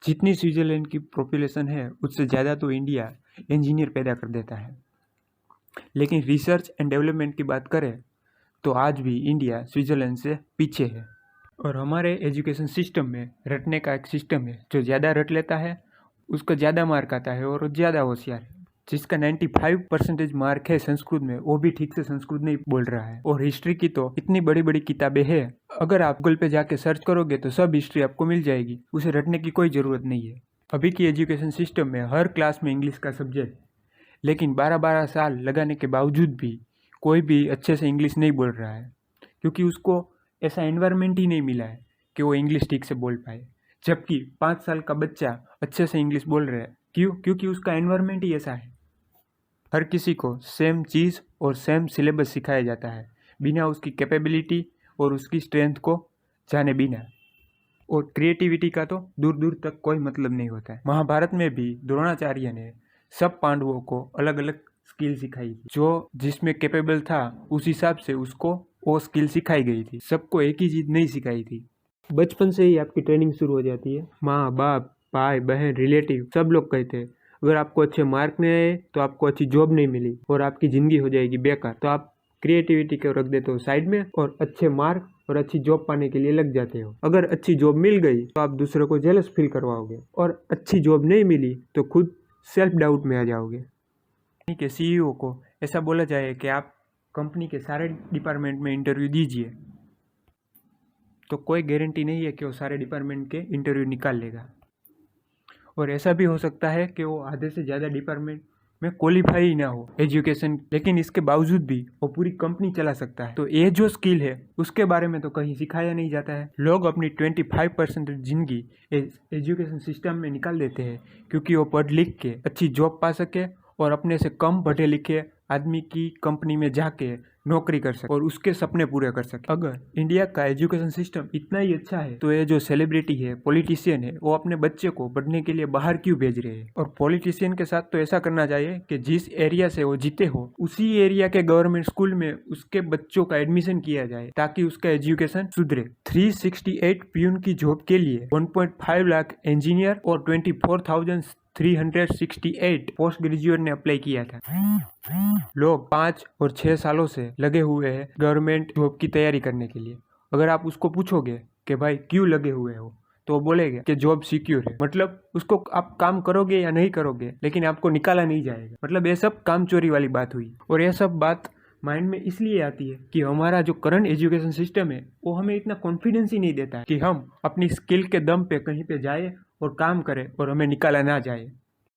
जितनी स्विट्ज़रलैंड की पॉपुलेशन है उससे ज़्यादा तो इंडिया इंजीनियर पैदा कर देता है। लेकिन रिसर्च एंड डेवलपमेंट की बात करें तो आज भी इंडिया स्विट्ज़रलैंड से पीछे है। और हमारे एजुकेशन सिस्टम में रटने का एक सिस्टम है, जो ज़्यादा रट लेता है उसको ज़्यादा मार्क आता है और ज़्यादा होशियार है। जिसका 95% मार्क है संस्कृत में, वो भी ठीक से संस्कृत नहीं बोल रहा है। और हिस्ट्री की तो इतनी बड़ी बड़ी किताबें हैं, अगर आप गूगल पे जाके सर्च करोगे तो सब हिस्ट्री आपको मिल जाएगी, उसे रटने की कोई ज़रूरत नहीं है। अभी की एजुकेशन सिस्टम में हर क्लास में इंग्लिश का सब्जेक्ट, लेकिन 12-12 साल लगाने के बावजूद भी कोई भी अच्छे से इंग्लिश नहीं बोल रहा है, क्योंकि उसको ऐसा एनवायरनमेंट ही नहीं मिला है कि वो इंग्लिश ठीक से बोल पाए। जबकि 5 साल का बच्चा अच्छे से इंग्लिश बोल रहा है, क्यों? क्योंकि उसका एनवायरनमेंट ही ऐसा है। हर किसी को सेम चीज़ और सेम सिलेबस सिखाया जाता है, बिना उसकी कैपेबिलिटी और उसकी स्ट्रेंथ को जाने बिना। और क्रिएटिविटी का तो दूर दूर तक कोई मतलब नहीं होता है। महाभारत में भी द्रोणाचार्य ने सब पांडवों को अलग अलग स्किल सिखाई थी, जो जिसमें कैपेबल था उस हिसाब से उसको वो स्किल सिखाई गई थी। सबको एक ही चीज़ नहीं सिखाई थी। बचपन से ही आपकी ट्रेनिंग शुरू हो जाती है। माँ बाप, भाई बहन, रिलेटिव सब लोग कहते हैं अगर आपको अच्छे मार्क नहीं आए तो आपको अच्छी जॉब नहीं मिली और आपकी ज़िंदगी हो जाएगी बेकार। तो आप क्रिएटिविटी को रख देते हो साइड में और अच्छे मार्क और अच्छी जॉब पाने के लिए लग जाते हो। अगर अच्छी जॉब मिल गई तो आप दूसरों को जेलस फील करवाओगे, और अच्छी जॉब नहीं मिली तो खुद सेल्फ डाउट में आ जाओगे। कंपनी के सीईओ को ऐसा बोला जाए कि आप कंपनी के सारे डिपार्टमेंट में इंटरव्यू दीजिए, तो कोई गारंटी नहीं है कि वो सारे डिपार्टमेंट के इंटरव्यू निकाल लेगा। और ऐसा भी हो सकता है कि वो आधे से ज़्यादा डिपार्टमेंट में क्वालिफाई ही ना हो एजुकेशन, लेकिन इसके बावजूद भी वो पूरी कंपनी चला सकता है। तो ये जो स्किल है उसके बारे में तो कहीं सिखाया नहीं जाता है। लोग अपनी 25% जिंदगी एजुकेशन सिस्टम में निकाल देते हैं, क्योंकि वो पढ़ लिख के अच्छी जॉब पा सके और अपने से कम पढ़े लिखे आदमी की कंपनी में जाके नौकरी कर सके और उसके सपने पूरे कर सके। अगर इंडिया का एजुकेशन सिस्टम इतना ही अच्छा है तो ये जो सेलिब्रिटी है, पॉलिटिशियन है, वो अपने बच्चे को पढ़ने के लिए बाहर क्यों भेज रहे हैं? और पॉलिटिशियन के साथ तो ऐसा करना चाहिए कि जिस एरिया से वो जीते हो उसी एरिया के गवर्नमेंट स्कूल में उसके बच्चों का एडमिशन किया जाए, ताकि उसका एजुकेशन सुधरे। 368 प्यून की जॉब के लिए 1.5 लाख इंजीनियर और 24,368 पोस्ट ग्रेजुएट ने अप्लाई किया था। लोग 5 और 6 सालों से लगे हुए हैं गवर्नमेंट जॉब की तैयारी करने के लिए। अगर आप उसको पूछोगे कि भाई क्यों लगे हुए हो, तो वो बोलेगा कि जॉब सिक्योर है। मतलब उसको आप काम करोगे या नहीं करोगे, लेकिन आपको निकाला नहीं जाएगा। मतलब ये सब काम चोरी वाली बात हुई। और ये सब बात माइंड में इसलिए आती है कि हमारा जो करंट एजुकेशन सिस्टम है वो हमें इतना कॉन्फिडेंस ही नहीं देता है कि हम अपनी स्किल के दम पे कहीं पे जाए और काम करें और हमें निकाला ना जाए।